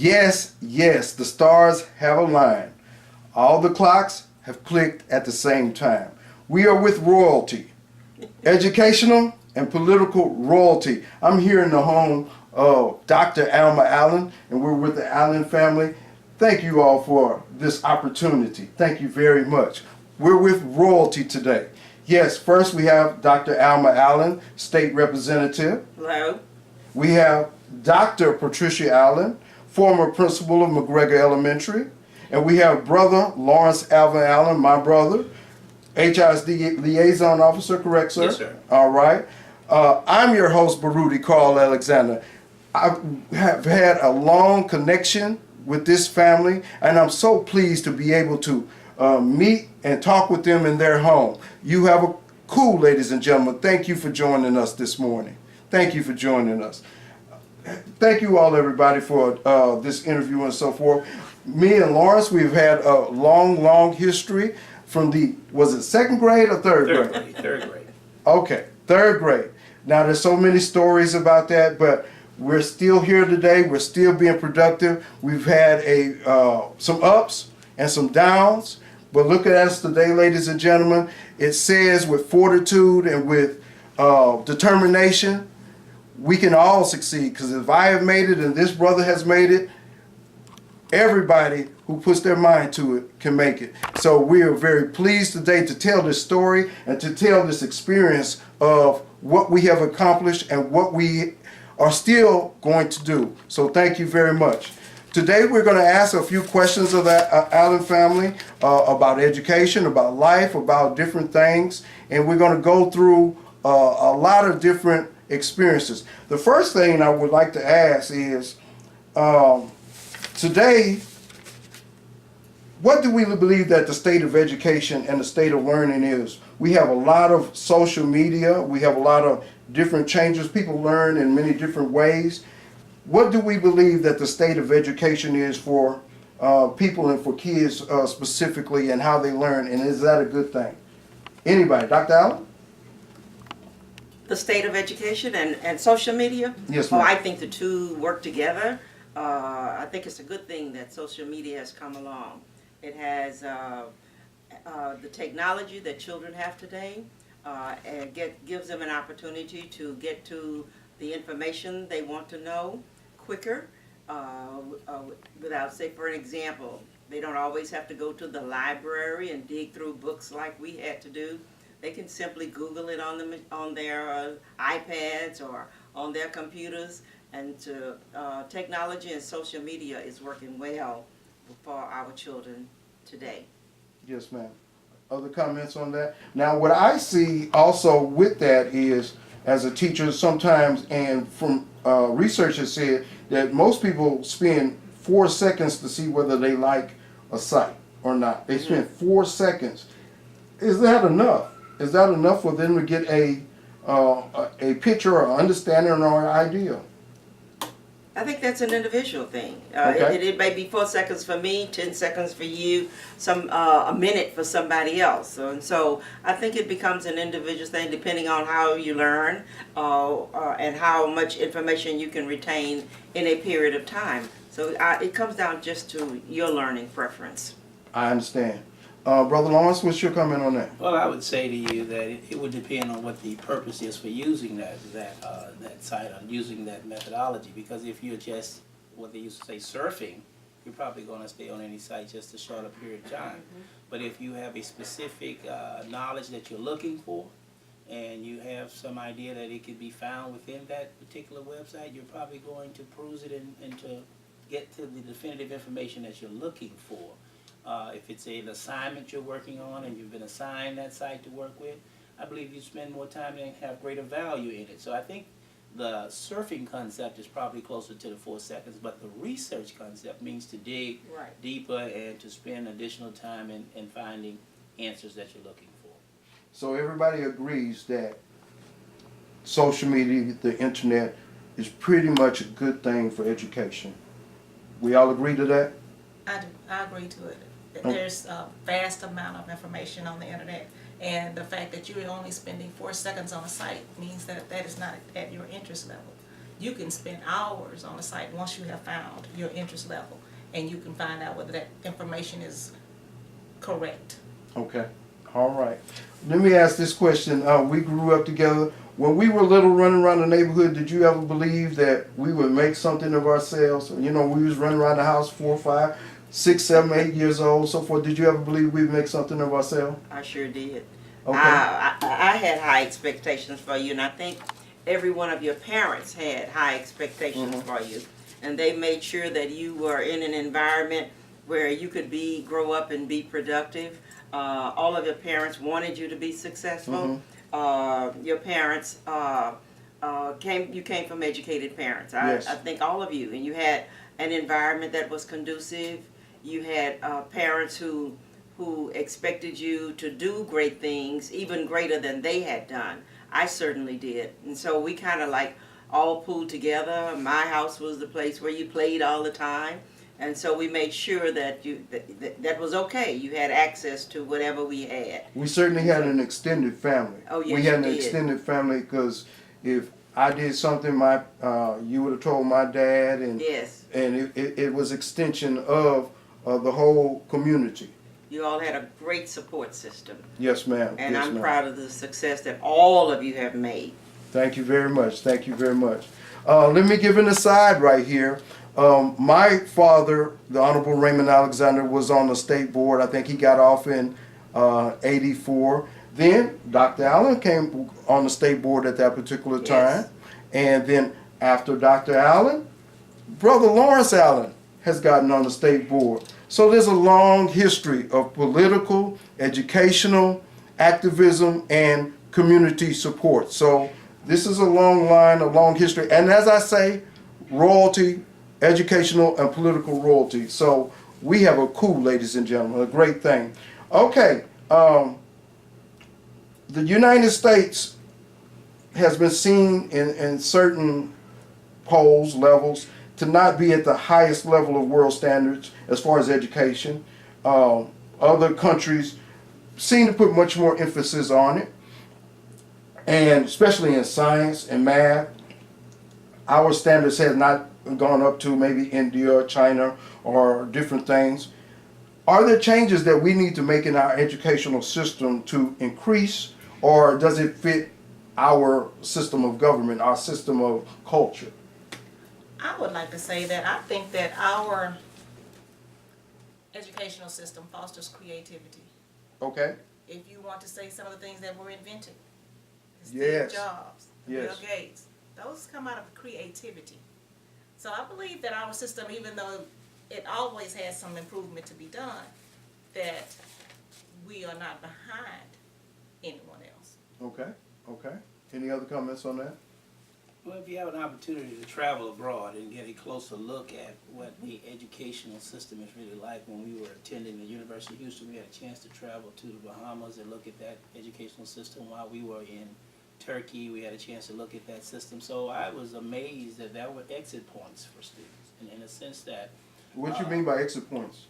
Yes, yes, the stars have aligned. All the clocks have clicked at the same time. We are with royalty, educational and political royalty. I'm here in the home of Dr. Alma Allen, and we're with the Allen family. Thank you all for this opportunity. Thank you very much. We're with royalty today. Yes, first we have Dr. Alma Allen, State Representative. Hello. We have Dr. Patricia Allen, former principal of McGregor Elementary. And we have Brother Lawrence Alvin Allen, my brother, HISD Liaison Officer, correct, sir? Yes, sir. All right. I'm your host, Baruti Carl Alexander. I have had a long connection with this family, and I'm so pleased to be able to meet and talk with them in their home. You have a cool, ladies and gentlemen. Thank you for joining us this morning. Thank you for joining us. Thank you all, everybody, for this interview and so forth. Me and Lawrence, we've had a long history from was it second grade or third grade? Third grade. Okay, third grade. Now, there's so many stories about that, but we're still here today. We're still being productive. We've had some ups and some downs, but look at us today, ladies and gentlemen. It says with fortitude and with determination, we can all succeed, because if I have made it and this brother has made it, everybody who puts their mind to it can make it. So we are very pleased today to tell this story and to tell this experience of what we have accomplished and what we are still going to do. So thank you very much. Today we're going to ask a few questions of the Allen family about education, about life, about different things, and we're going to go through a lot of different experiences. The first thing I would like to ask is, today, what do we believe that the state of education and the state of learning is? We have a lot of social media. We have a lot of different changes. People learn in many different ways. What do we believe that the state of education is for people and for kids specifically, and how they learn? And is that a good thing? Anybody? Dr. Allen? The state of education and social media? Yes, ma'am. ma'am. I think the two work together. I think it's a good thing that social media has come along. It has the technology that children have today, and gives them an opportunity to get to the information they want to know quicker, without, say, for an example, they don't always have to go to the library and dig through books like we had to do. They can simply Google it on their iPads or on their computers, and technology and social media is working well for our children today. Yes, ma'am. Other comments on that? Now, what I see also with that is, as a teacher sometimes, and from research has said that most people spend 4 seconds to see whether they like a site or not. They spend 4 seconds. Is that enough? Is that enough for them to get a picture or understanding or idea? I think that's an individual thing. Okay. It may be 4 seconds for me, 10 seconds for you, a minute for somebody else. And so I think it becomes an individual thing depending on how you learn and how much information you can retain in a period of time. So it comes down just to your learning preference. I understand. Brother Lawrence, what's your comment on that? Well, I would say to you that it would depend on what the purpose is for using that site or using that methodology. Because if you're just what they used to say surfing, you're probably going to stay on any site just a shorter period of time. But if you have a specific knowledge that you're looking for, and you have some idea that it could be found within that particular website, you're probably going to peruse it and to get to the definitive information that you're looking for. If it's an assignment you're working on and you've been assigned that site to work with, I believe you spend more time and have greater value in it. So I think the surfing concept is probably closer to the 4 seconds, but the research concept means to dig deeper and to spend additional time in finding answers that you're looking for. So everybody agrees that social media, the internet, is pretty much a good thing for education. We all agree to that? I do. I agree to it. There's a vast amount of information on the internet, and the fact that you're only spending 4 seconds on a site means that that is not at your interest level. you can spend hours on the site once you have found your interest level, and you can find out whether that information is correct. Okay, all right. Let me ask this question. We grew up together. When we were little running around the neighborhood, did you ever believe that we would make something of ourselves? You know, we was running around the house 4, 5, 6, 7, 8 years old, so forth. Did you ever believe we'd make something of ourselves? I sure did. Okay. I had high expectations for you, and I think every one of your parents had high expectations for you. And they made sure that you were in an environment where you could grow up and be productive. All of your parents wanted you to be successful. Your parents you came from educated parents. Yes. I think all of you, and you had an environment that was conducive. You had parents who expected you to do great things, even greater than they had done. I certainly did. And so we kind of like all pulled together. My house was the place where you played all the time. And so we made sure that that was okay. You had access to whatever we had. We certainly had an extended family. Oh, yes, we had you an did. extended family because if I did something, you would have told my dad, and Yes. and it was extension of the whole community. You all had a great support system. Yes, ma'am. And yes, I'm ma'am. proud of the success that all of you have made. Thank you very much. Thank you very much. Let me give an aside right here. My father, the Honorable Raymond Alexander, was on the state board. I think he got off in 84. Then Dr. Allen came on the state board at that particular time. Yes. And then after Dr. Allen, Brother Lawrence Allen has gotten on the state board. So there's a long history of political, educational, activism, and community support. So this is a long line, a long history. And as I say, royalty, educational, and political royalty. So we have a coup, ladies and gentlemen, a great thing. Okay, the United States has been seen in certain polls, levels, to not be at the highest level of world standards as far as education. Other countries seem to put much more emphasis on it, and especially in science and math, our standards have not gone up to maybe India, China, or different things. Are there changes that we need to make in our educational system to increase, or does it fit our system of government, our system of culture? I would like to say that I think that our educational system fosters creativity. Okay? If you want to say some of the things that were invented, Yes. Steve Jobs, Yes. Bill Gates, those come out of creativity. So I believe that our system, even though it always has some improvement to be done, that we are not behind anyone else. Okay, okay. Any other comments on that? Well, if you have an opportunity to travel abroad and get a closer look at what the educational system is really like, when we were attending the University of Houston, we had a chance to travel to the Bahamas and look at that educational system. While we were in Turkey, we had a chance to look at that system. So I was amazed that there were exit points for students, and in a sense that What you mean by exit points?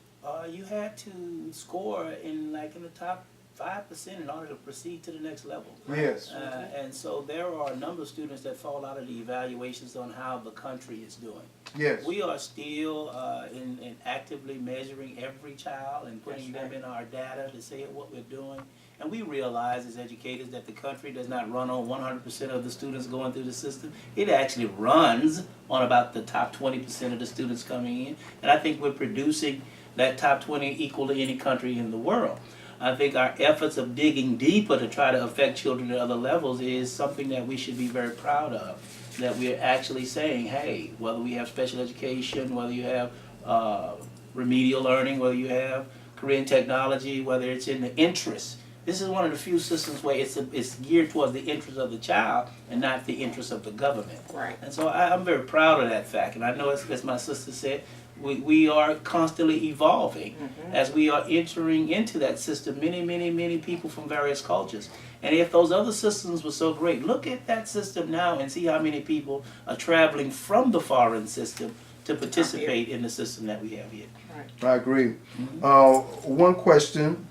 you had to score in the top 5% in order to proceed to the next level. Yes. And so there are a number of students that fall out of the evaluations on how the country is doing. Yes. We are still in actively measuring every child and putting them in our data to say what we're doing. And we realize as educators that the country does not run on 100% of the students going through the system. It actually runs on about the top 20% of the students coming in. And I think we're producing that top 20 equal to any country in the world. I think our efforts of digging deeper to try to affect children at other levels is something that we should be very proud of. That we're actually saying, hey, whether we have special education, whether you have remedial learning, whether you have career in technology, whether it's in the interest. This is one of the few systems where it's geared towards the interest of the child and not the interest of the government. Right. And so I'm very proud of that fact. And I know, as my sister said, we are constantly evolving as we are entering into that system. Many people from various cultures. And if those other systems were so great, look at that system now and see how many people are traveling from the foreign system to participate in the system that we have here. I agree. One question.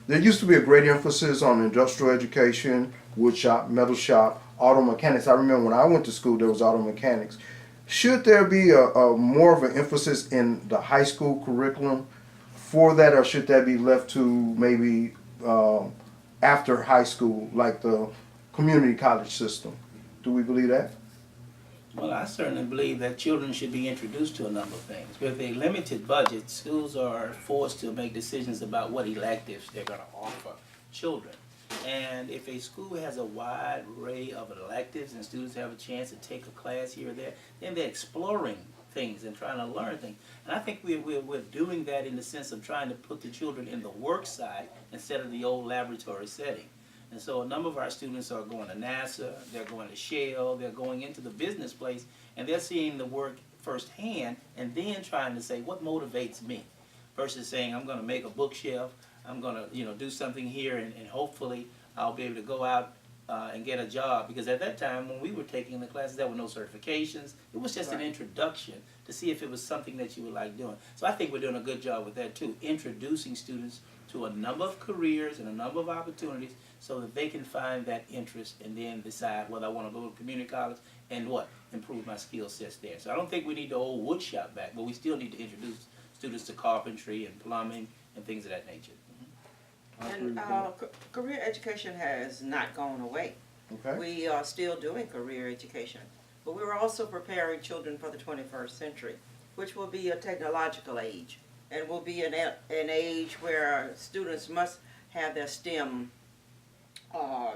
there used to be a great emphasis on industrial education, wood shop, metal shop, auto mechanics. I remember when I went to school, there was auto mechanics. Should there be a more of an emphasis in the high school curriculum for that, or should that be left to maybe after high school, like the community college system? Do we believe that? Well, I certainly believe that children should be introduced to a number of things. With a limited budget, schools are forced to make decisions about what electives they're going to offer children. And if a school has a wide array of electives and students have a chance to take a class here or there, then they're exploring things and trying to learn things. And I think we're doing that in the sense of trying to put the children in the work side instead of the old laboratory setting. And so a number of our students are going to NASA, they're going to Shell, they're going into the business place, and they're seeing the work firsthand and then trying to say, what motivates me? Versus saying, I'm going to make a bookshelf, I'm going to do something here, and hopefully I'll be able to go out and get a job. Because at that time, when we were taking the classes, there were no certifications. It was just an introduction to see if it was something that you would like doing. So I think we're doing a good job with that too, introducing students to a number of careers and a number of opportunities so that they can find that interest and then decide whether I want to go to community college and improve my skill sets there. So I don't think we need the old wood shop back, but we still need to introduce students to carpentry and plumbing and things of that nature. And career education has not gone away. Okay. We are still doing career education, but we're also preparing children for the 21st century, which will be a technological age, and will be an age where students must have their STEM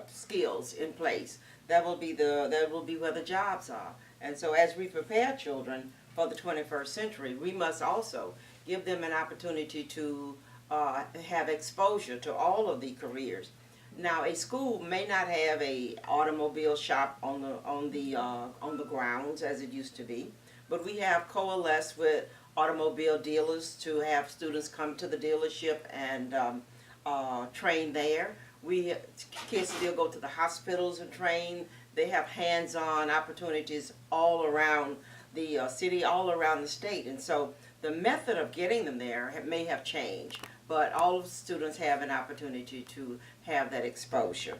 skills in place. That will be where the jobs are. And so as we prepare children for the 21st century, we must also give them an opportunity to have exposure to all of the careers. Now, a school may not have a automobile shop on the grounds as it used to be, but we have coalesced with automobile dealers to have students come to the dealership and train there. Kids still go to the hospitals and train. They have hands-on opportunities all around the city, all around the state, and so the method of getting them there may have changed, but all of the students have an opportunity to have that exposure.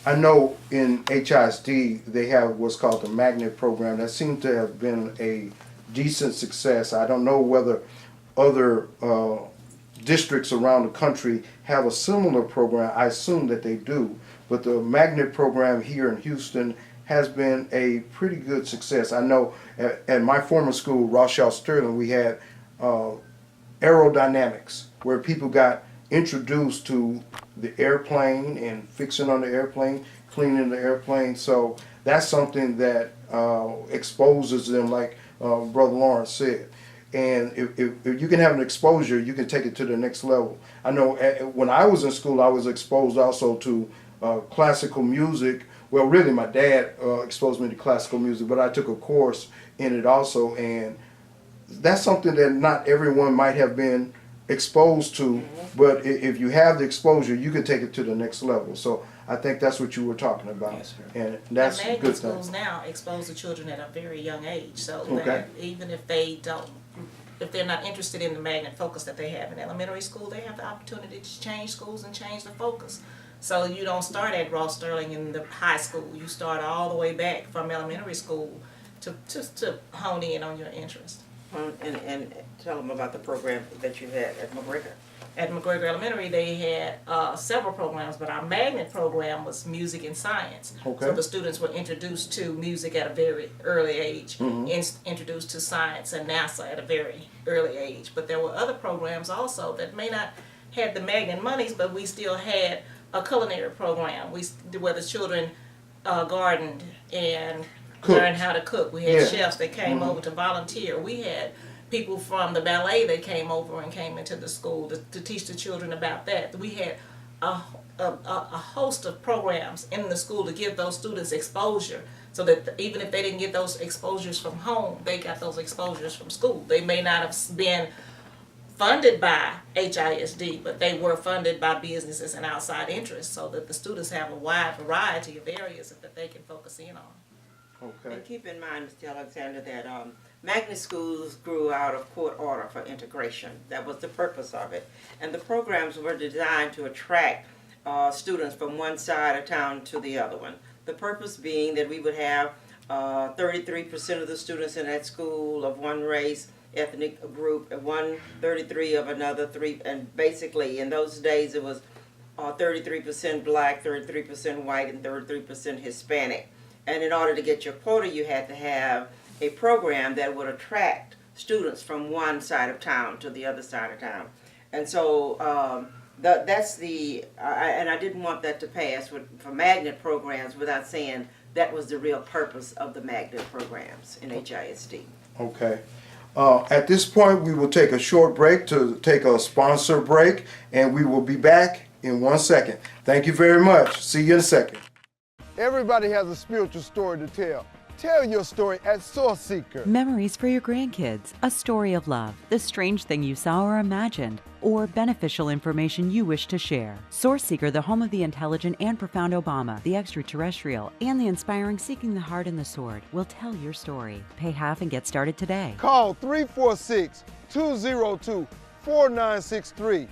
I know in HISD they have what's called the magnet program that seems to have been a decent success. I don't know whether other districts around the country have a similar program. I assume that they do, but the magnet program here in Houston has been a pretty good success. I know at my former school, Rothschild Sterling, we had aerodynamics, where people got introduced to the airplane and fixing on the airplane, cleaning the airplane. So that's something that exposes them, like Brother Lawrence said. And if you can have an exposure, you can take it to the next level. I know when I was in school, I was exposed also to classical music. Well, really, my dad exposed me to classical music, but I took a course in it also, and that's something that not everyone might have been exposed to, but if you have the exposure, you can take it to the next level. So I think that's what you were talking about. Yes, sir. And that's a magnet good schools thing. now expose the children at a very young age, so Okay. that even if they're not interested in the magnet focus that they have in elementary school, they have the opportunity to change schools and change the focus. So you don't start at Ross Sterling in the high school. You start all the way back from elementary school to hone in on your interest. And tell them about the program that you had at McGregor. At McGregor Elementary, they had several programs, but our magnet program was music and science. Okay. So the students were introduced to music at a very early age, introduced to science and NASA at a very early age. But there were other programs also that may not had the magnet monies, but we still had a culinary program. Where the children gardened and Cooked. learned how to cook. We had Yeah. chefs that came over to volunteer. We had people from the ballet that came over and came into the school to teach the children about that. We had a host of programs in the school to give those students exposure, so that even if they didn't get those exposures from home, they got those exposures from school. They may not have been funded by HISD, but they were funded by businesses and outside interests, so that the students have a wide variety of areas that they can focus in on. Okay. And keep in mind, Mr. Alexander, that magnet schools grew out of court order for integration. That was the purpose of it. And the programs were designed to attract students from one side of town to the other one. The purpose being that we would have 33% of the students in that school of one race, ethnic group, and 33 of another, and basically in those days it was 33% black, 33% white, and 33% Hispanic. And in order to get your quota, you had to have a program that would attract students from one side of town to the other side of town. And so that's and I didn't want that to pass for magnet programs without saying that was the real purpose of the magnet programs in HISD. Okay. At this point, we will take a short break to take a sponsor break, and we will be back in 1 second. Thank you very much. See you in a second. Everybody has a spiritual story to tell. Tell your story at Source Seeker. Memories for your grandkids, a story of love, the strange thing you saw or imagined, or beneficial information you wish to share. Source Seeker, the home of the intelligent and profound Obama, the extraterrestrial, and the inspiring Seeking the Heart and the Sword, will tell your story. Pay half and get started today. Call 346-202-4963.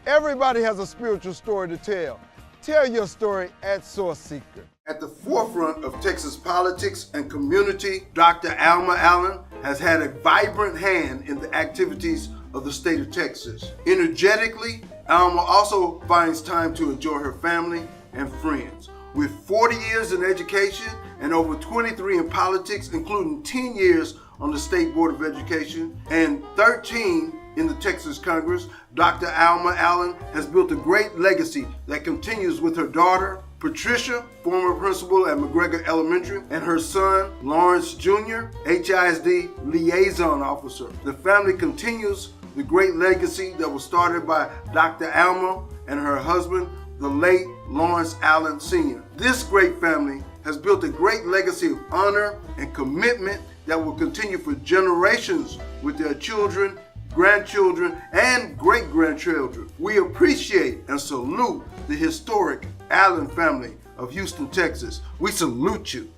Everybody has a spiritual story to tell. Tell your story at Source Seeker. At the forefront of Texas politics and community, Dr. Alma Allen has had a vibrant hand in the activities of the state of Texas. Energetically, Alma also finds time to enjoy her family and friends. With 40 years in education and over 23 in politics, including 10 years on the State Board of Education and 13 in the Texas Congress, Dr. Alma Allen has built a great legacy that continues with her daughter, Patricia, former principal at McGregor Elementary, and her son, Lawrence Jr., HISD liaison officer. The family continues the great legacy that was started by Dr. Alma and her husband, the late Lawrence Allen Sr. This great family has built a great legacy of honor and commitment that will continue for generations with their children, grandchildren, and great-grandchildren. We appreciate and salute the historic Allen family of Houston, Texas. We salute you.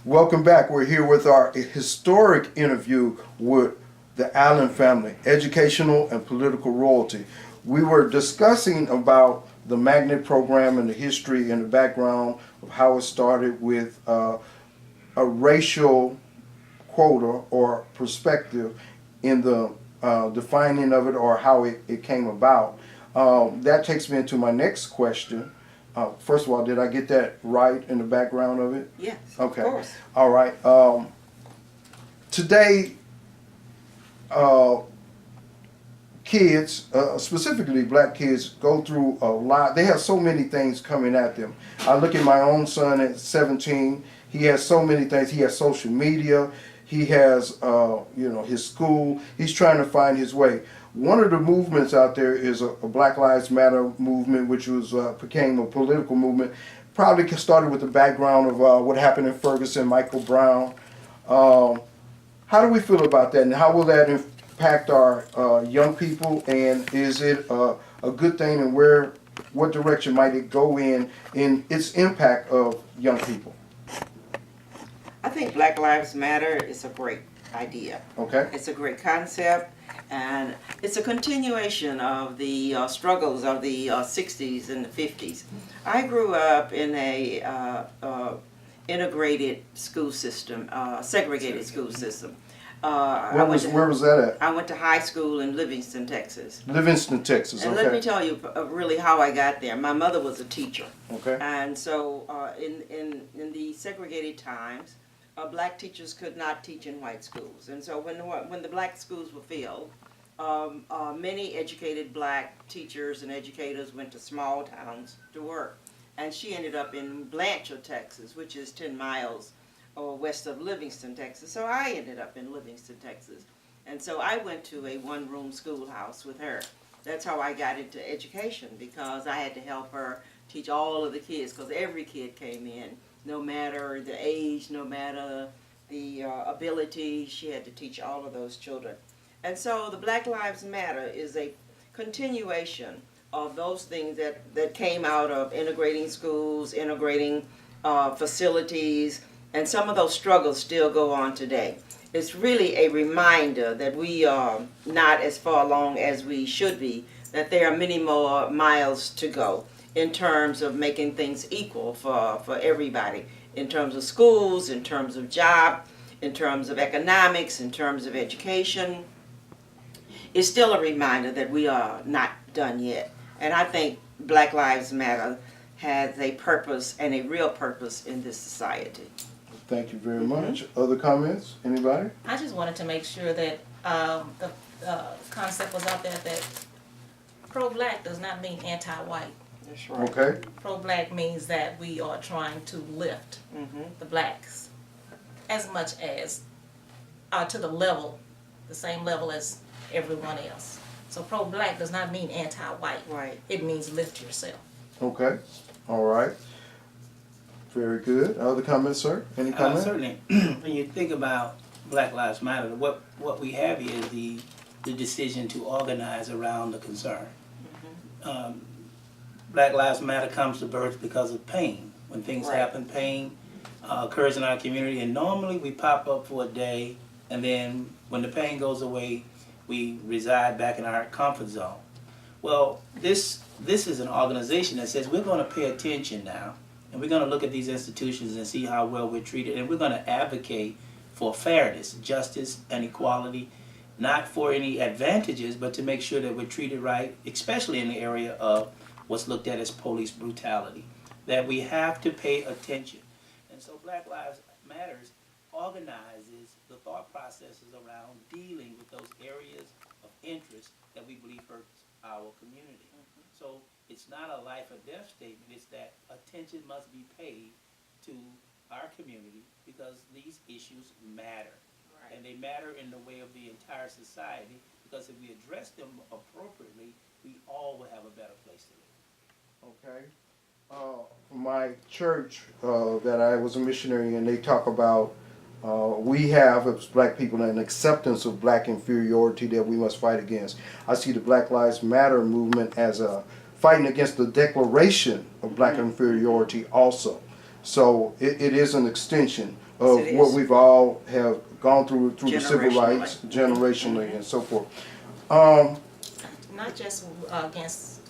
Welcome back. We're here with our historic interview with the Allen family, educational and political royalty. We were discussing about the magnet program and the history and the background of how it started with a racial quota or perspective in the defining of it or how it came about. That takes me into my next question. First of all, did I get that right in the background of it? Yes, Okay. of course. All right. Today, kids, specifically black kids, go through a lot. They have so many things coming at them. I look at my own son at 17. He has so many things. He has social media. He has, his school. He's trying to find his way. One of the movements out there is a Black Lives Matter movement, which became a political movement. Probably started with the background of what happened in Ferguson, Michael Brown. How do we feel about that, and how will that impact our young people? And is it a good thing, and what direction might it go in its impact of young people? I think Black Lives Matter is a great idea. Okay. It's a great concept, and it's a continuation of the struggles of the 60s and the 50s. I grew up in a integrated school system, segregated school system. Where was that at? I went to high school in Livingston, Texas. Livingston, Texas. And Okay. let me tell you really how I got there. My mother was a teacher. Okay. And so in the segregated times, black teachers could not teach in white schools. And so when the black schools were filled, many educated black teachers and educators went to small towns to work. And she ended up in Blanchard, Texas, which is 10 miles west of Livingston, Texas. So I ended up in Livingston, Texas. And so I went to a one-room schoolhouse with her. That's how I got into education, because I had to help her teach all of the kids, because every kid came in, no matter the age, no matter the ability. She had to teach all of those children. And so the Black Lives Matter is a continuation of those things that came out of integrating schools, integrating facilities, and some of those struggles still go on today. it's really a reminder that we are not as far along as we should be, that there are many more miles to go in terms of making things equal for everybody, in terms of schools, in terms of job, in terms of economics, in terms of education. It's still a reminder that we are not done yet. And I think Black Lives Matter has a purpose and a real purpose in this society. Thank you very much. Other comments? Anybody? I just wanted to make sure that the concept was out there that pro-black does not mean anti-white. That's right. Okay. Pro-black means that we are trying to lift the blacks as much as to the same level as everyone else. So pro-black does not mean anti-white. Right. It means lift yourself. Okay. All right. Very good. Other comments, sir? Any comments? Certainly, when you think about Black Lives Matter, what we have here is the decision to organize around the concern. Black Lives Matter comes to birth because of pain. When things Right. happen, pain occurs in our community, and normally we pop up for a day, and then when the pain goes away, we reside back in our comfort zone. Well, this is an organization that says we're going to pay attention now, and we're going to look at these institutions and see how well we're treated, and we're going to advocate for fairness, justice, and equality, not for any advantages, but to make sure that we're treated right, especially in the area of what's looked at as police brutality, that we have to pay attention. And so Black Lives Matters organizes the thought processes around dealing with those areas of interest that we believe hurts our community. So it's not a life or death statement, it's that attention must be paid to our community because these issues matter. Right. And they matter in the way of the entire society, because if we address them appropriately, we all will have a better place to live. Okay. My church that I was a missionary in, they talk about we have, as black people, an acceptance of black inferiority that we must fight against. I see the Black Lives Matter movement as a fighting against the declaration of black inferiority also. So it is an extension of Yes, it what is. we've all have gone through the civil Generationally. rights, generationally, and so forth. Not just against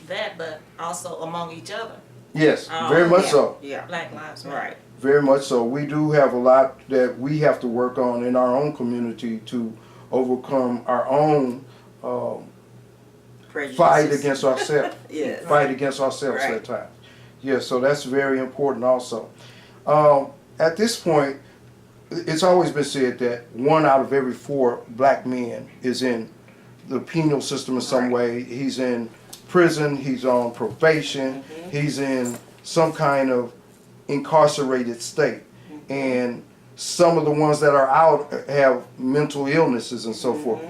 that, but also among each other. Yes, Oh, very much yeah, so. Yeah. Black Lives Matter. Right. Very much so. We do have a lot that we have to work on in our own community to overcome our own Prejudices. fight against ourselves. Yes. Fight against ourselves Right. at times. Yes, so that's very important also. At this point, it's always been said that 1 out of every 4 black men is in the penal system in some Right. way. He's in prison, he's on probation, he's in some kind of incarcerated state. And some of the ones that are out have mental illnesses and so forth.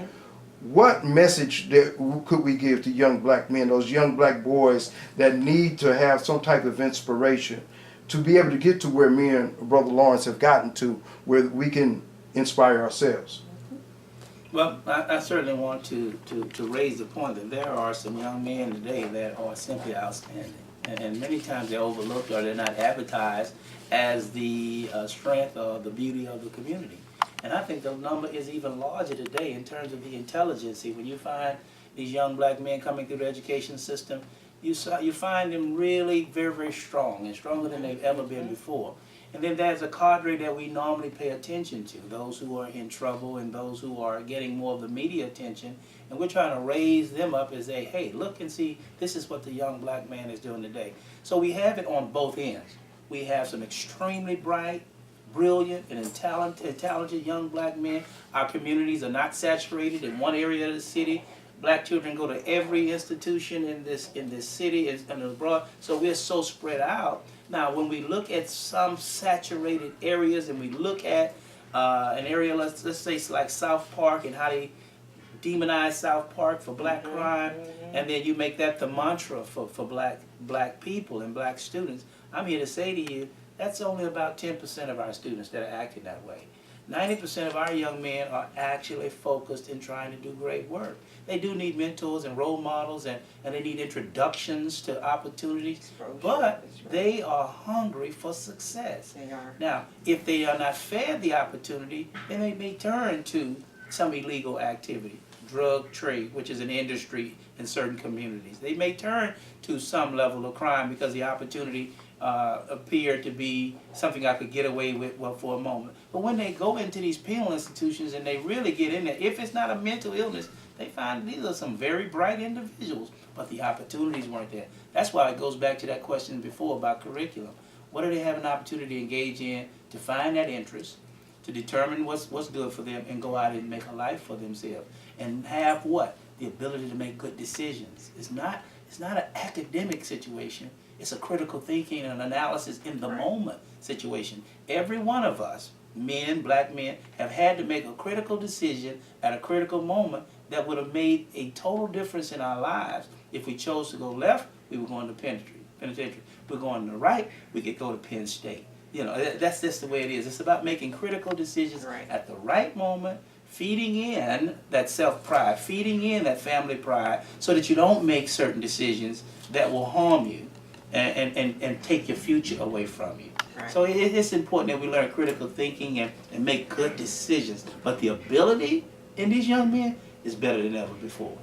What message could we give to young black men, those young black boys that need to have some type of inspiration to be able to get to where me and Brother Lawrence have gotten to, where we can inspire ourselves? Well, I certainly want to raise the point that there are some young men today that are simply outstanding. And many times they're overlooked or they're not advertised as the strength or the beauty of the community. And I think the number is even larger today in terms of the intelligence. When you find these young black men coming through the education system, you find them really very, very strong and stronger than they've ever been before. And then there's a cadre that we normally pay attention to, those who are in trouble and those who are getting more of the media attention. And we're trying to raise them up and say, hey, look and see, this is what the young black man is doing today. So we have it on both ends. We have some extremely bright, brilliant, and talented young black men. Our communities are not saturated in one area of the city. Black children go to every institution in this city and abroad. So we're so spread out. Now, when we look at some saturated areas and we look at an area, let's say like South Park and how they demonize South Park for black crime, and then you make that the mantra for black people and black students, I'm here to say to you, that's only about 10% of our students that are acting that way. 90% of our young men are actually focused in trying to do great work. They do need mentors and role models, and they need introductions to opportunities, Exposure, but that's right. they are hungry for success. They are. Now, if they are not fed the opportunity, then they may turn to some illegal activity, drug trade, which is an industry in certain communities. They may turn to some level of crime because the opportunity appeared to be something I could get away with, well, for a moment. But when they go into these penal institutions and they really get in there, if it's not a mental illness, they find these are some very bright individuals, but the opportunities weren't there. That's why it goes back to that question before about curriculum. What do they have an opportunity to engage in to find that interest, to determine what's good for them, and go out and make a life for themselves, and have what? The ability to make good decisions. It's not an academic situation. It's a critical thinking and analysis in the moment situation. Every one of us, men, black men, have had to make a critical decision at a critical moment that would have made a total difference in our lives. If we chose to go left, we were going to penitentiary. If we're going to the right, we could go to Penn State. You know, that's just the way it is. It's about making critical decisions at the right moment, feeding in that self-pride, feeding in that family pride, so that you don't make certain decisions that will harm you and take your future away from you. Right. So it's important that we learn critical thinking and make good decisions. But the ability in these young men is better than ever before.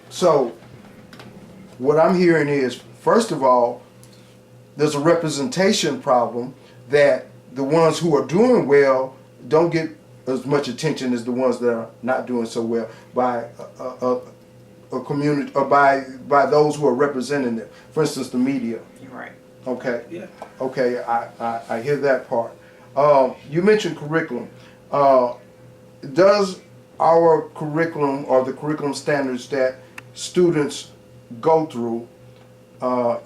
So what I'm hearing is, first of all, there's a representation problem that the ones who are doing well don't get as much attention as the ones that are not doing so well by a community, or by those who are representing them. For instance, the media. You're right. Okay. Yeah. Okay, I hear that part. You mentioned curriculum. Does our curriculum, or the curriculum standards that students go through,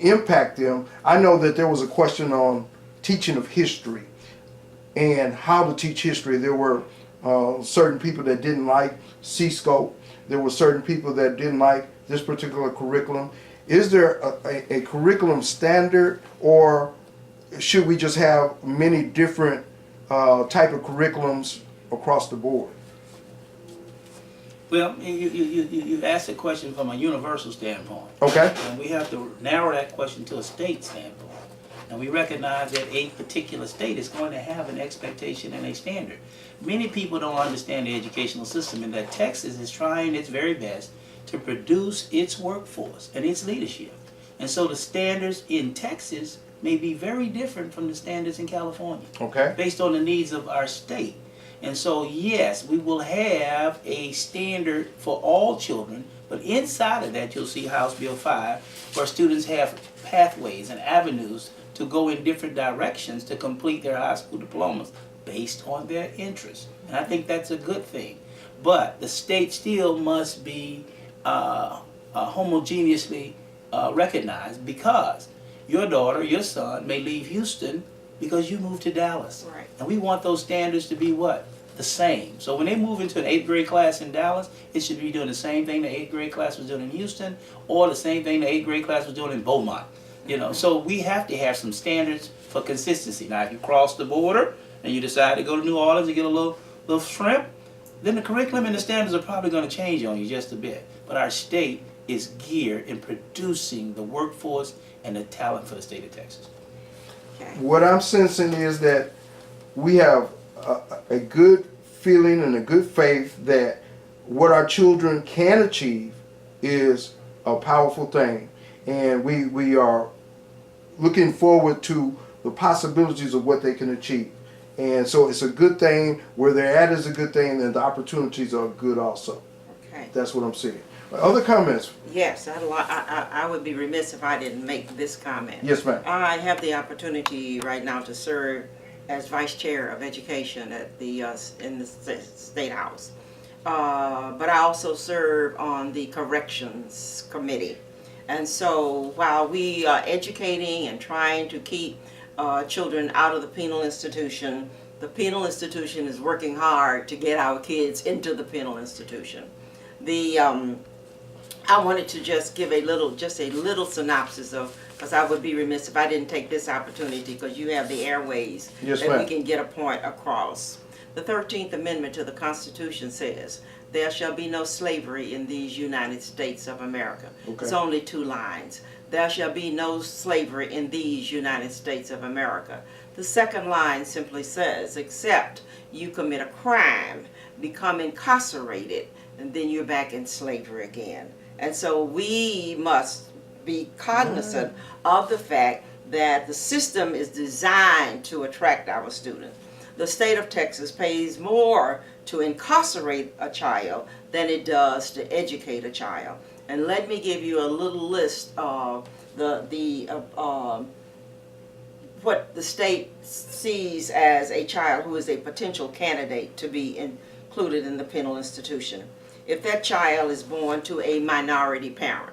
impact them? I know that there was a question on teaching of history and how to teach history. There were certain people that didn't like C-scope. There were certain people that didn't like this particular curriculum. Is there a curriculum standard, or should we just have many different type of curriculums across the board? Well, you asked the question from a universal standpoint. Okay. And we have to narrow that question to a state standpoint. And we recognize that a particular state is going to have an expectation and a standard. Many people don't understand the educational system, and that Texas is trying its very best to produce its workforce and its leadership. And so the standards in Texas may be very different from the standards in California. Okay. Based on the needs of our state. And so, yes, we will have a standard for all children, but inside of that you'll see House Bill 5, where students have pathways and avenues to go in different directions to complete their high school diplomas based on their interests. And I think that's a good thing. But the state still must be homogeneously recognized, because your daughter, your son may leave Houston because you moved to Dallas. Right. And we want those standards to be what? The same. So when they move into an 8th grade class in Dallas, it should be doing the same thing the 8th grade class was doing in Houston, or the same thing the 8th grade class was doing in Beaumont. You know, so we have to have some standards for consistency. Now, if you cross the border and you decide to go to New Orleans and get a little shrimp, then the curriculum and the standards are probably going to change on you just a bit. But our state is geared in producing the workforce and the talent for the state of Texas. Okay. What I'm sensing is that we have a good feeling and a good faith that what our children can achieve is a powerful thing. And we are looking forward to the possibilities of what they can achieve. And so it's a good thing. Where they're at is a good thing, and the opportunities are good also. Okay. That's what I'm seeing. Other comments? Yes, I would be remiss if I didn't make this comment. Yes, ma'am. I have the opportunity right now to serve as Vice Chair of Education at the in the State House. But I also serve on the Corrections Committee. And so while we are educating and trying to keep children out of the penal institution is working hard to get our kids into the penal institution. I wanted to just give a little synopsis of, because I would be remiss if I didn't take this opportunity, because you have the airways, Yes, that ma'am. we can get a point across. The 13th Amendment to the Constitution says, "There shall be no slavery in these United States of America." Okay. It's only 2 lines. There shall be no slavery in these United States of America. The second line simply says, except you commit a crime, become incarcerated, and then you're back in slavery again. And so we must be cognizant of the fact that the system is designed to attract our students. The state of Texas pays more to incarcerate a child than it does to educate a child. And let me give you a little list of what the state sees as a child who is a potential candidate to be included in the penal institution. If that child is born to a minority parent,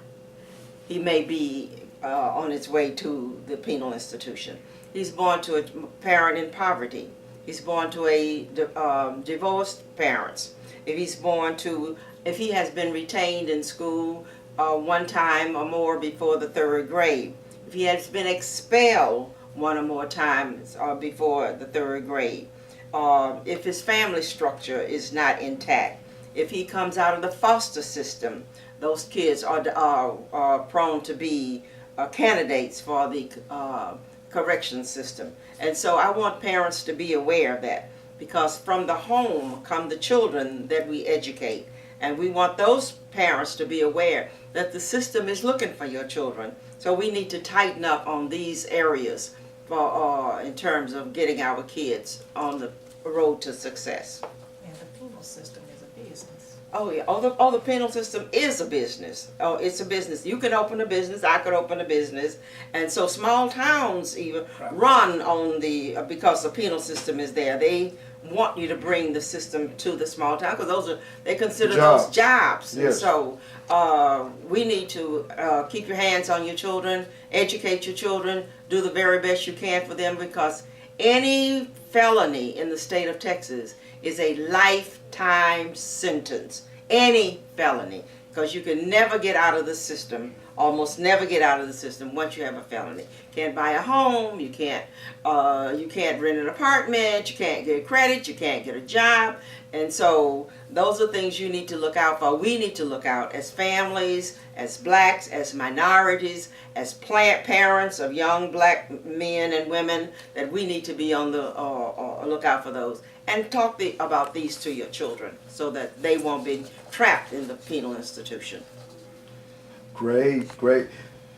he may be on its way to the penal institution. He's born to a parent in poverty. He's born to a divorced parents. If he has been retained in school 1 time or more before the 3rd grade, if he has been expelled 1 or more times before the 3rd grade, if his family structure is not intact, if he comes out of the foster system, those kids are prone to be candidates for the correction system. And so I want parents to be aware of that, because from the home come the children that we educate. And we want those parents to be aware that the system is looking for your children. So we need to tighten up on these areas for, in terms of getting our kids on the road to success. And the penal system is a business. Oh yeah, the penal system is a business. Oh, it's a business. You can open a business, I could open a business. And so small towns even run on because the penal system is there. They want you to bring the system to the small town, because they consider those jobs. Yes. And so we need to keep your hands on your children, educate your children, do the very best you can for them, because any felony in the state of Texas is a lifetime sentence. Any felony, because you can never get out of the system, almost never get out of the system once you have a felony. Can't buy a home, you can't rent an apartment, you can't get credit, you can't get a job. And so those are things you need to look out for. We need to look out as families, as blacks, as minorities, as parents of young black men and women, that we need to be on the lookout for those. And talk about these to your children so that they won't be trapped in the penal institution. Great, great.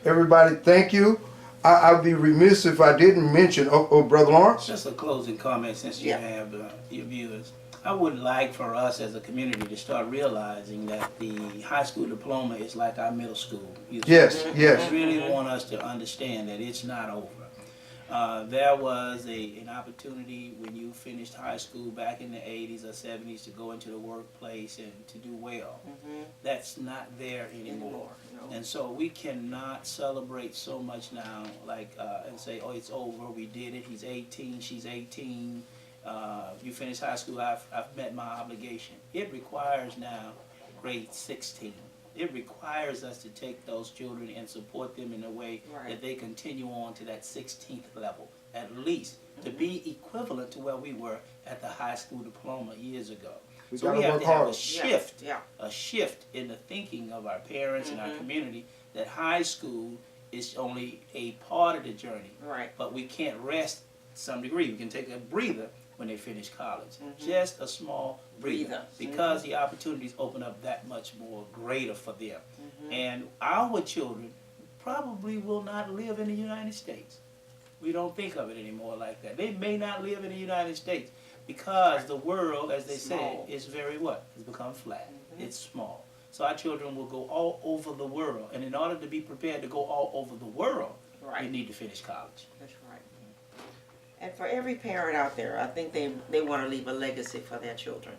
Everybody, thank you. I'd be remiss if I didn't mention, Brother Lawrence? Just a closing comment, since you have your viewers. I would like for us as a community to start realizing that the high school diploma is like our middle school. Yes, yes. I really want us to understand that it's not over. There was an opportunity when you finished high school back in the 80s or 70s to go into the workplace and to do well. That's not there anymore. No. And so we cannot celebrate so much now, like, and say, oh, it's over, we did it, he's 18, she's 18, you finished high school, I've met my obligation. It requires now grade 16. It requires us to take those children and support them in a way that they continue on to that 16th level, at least, to be equivalent to where we were at the high school diploma years ago. So we have to have a shift, a shift in the thinking of our parents and our community, that high school is only a part of the journey. Right. But we can't rest to some degree. We can take a breather when they finish college. Just a small breather. Because the opportunities open up that much more greater for them. And our children probably will not live in the United States. We don't think of it anymore like that. They may not live in the United States because the world, as they say, is very what? It's become flat. It's small. So our children will go all over the world. And in order to be prepared to go all over the world, we need to finish college. That's right. And for every parent out there, I think they want to leave a legacy for their children.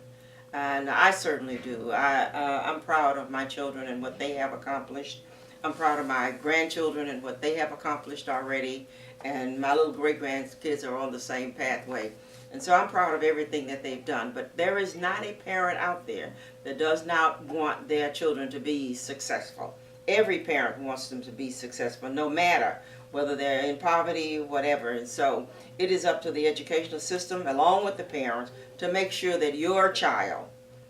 And I certainly do. I'm proud of my children and what they have accomplished. I'm proud of my grandchildren and what they have accomplished already. And my little great-grandkids are on the same pathway. And so I'm proud of everything that they've done. But there is not a parent out there that does not want their children to be successful. Every parent wants them to be successful, no matter whether they're in poverty, whatever. And so it is up to the educational system, along with the parents, to make sure that your child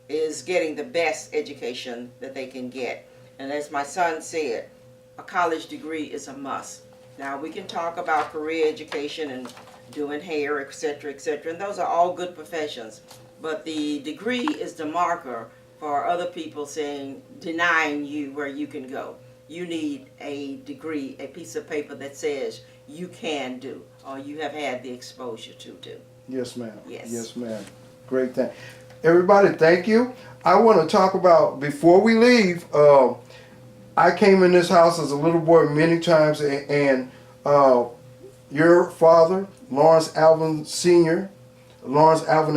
is getting the best education that they can get. And as my son said, a college degree is a must. Now, we can talk about career education and doing hair, etc., etc., and those are all good professions. But the degree is the marker for other people saying, denying you where you can go. You need a degree, a piece of paper that says you can do, or you have had the exposure to do. Yes, ma'am. Yes. Yes, ma'am. Great thing. Everybody, thank you. I want to talk about, before we leave, I came in this house as a little boy many times, and your father, Lawrence Alvin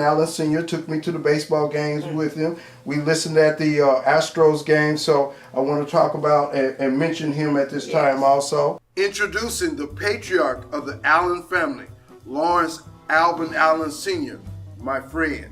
Allen Sr., took me to the baseball games with him. We listened at the Astros game, so I want to talk about and mention him at this time also. Introducing the patriarch of the Allen family, Lawrence Alvin Allen Sr., my friend.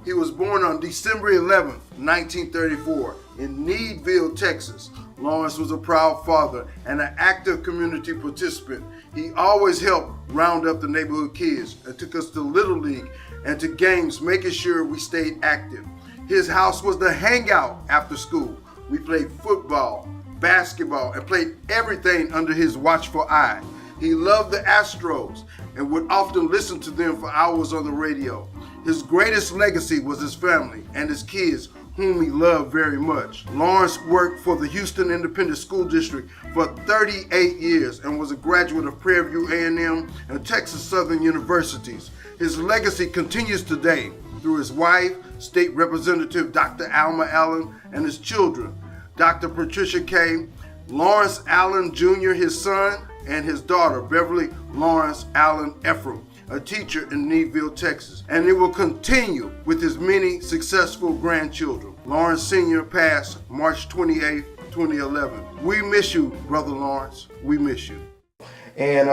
He was born on December 11, 1934, in Needville, Texas. Lawrence was a proud father and an active community participant. He always helped round up the neighborhood kids and took us to Little League and to games, making sure we stayed active. His house was the hangout after school. We played football, basketball, and played everything under his watchful eye. He loved the Astros and would often listen to them for hours on the radio. His greatest legacy was his family and his kids, whom he loved very much. Lawrence worked for the Houston Independent School District for 38 years and was a graduate of Prairie View A&M and Texas Southern Universities. His legacy continues today through his wife, State Representative Dr. Alma Allen, and his children, Dr. Patricia K., Lawrence Allen Jr., his son, and his daughter, Beverly Lawrence Allen Ephraim, a teacher in Needville, Texas. And it will continue with his many successful grandchildren. Lawrence Sr. passed March 28, 2011. We miss you, Brother Lawrence. We miss you. And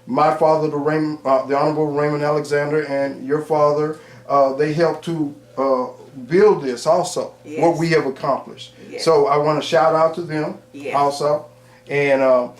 my father, the Honorable Raymond Alexander, and your father, they helped to build this also, Yes. what we have accomplished. Yes. So I want to shout out to them Yes. also. And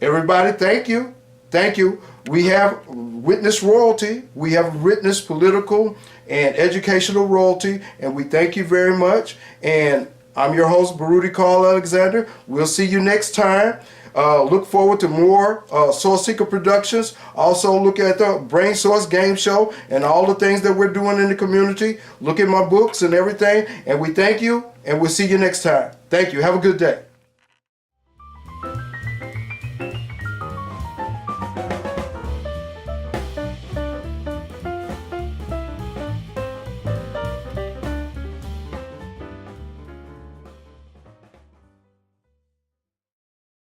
everybody, thank you. Thank you. We have witnessed royalty. We have witnessed political and educational royalty, and we thank you very much. And I'm your host, Baruti Carl Alexander. We'll see you next time. Look forward to more Source Seeker Productions. Also look at the Brain Source Game Show and all the things that we're doing in the community. Look at my books and everything. And we thank you, and we'll see you next time. Thank you. Have a good day.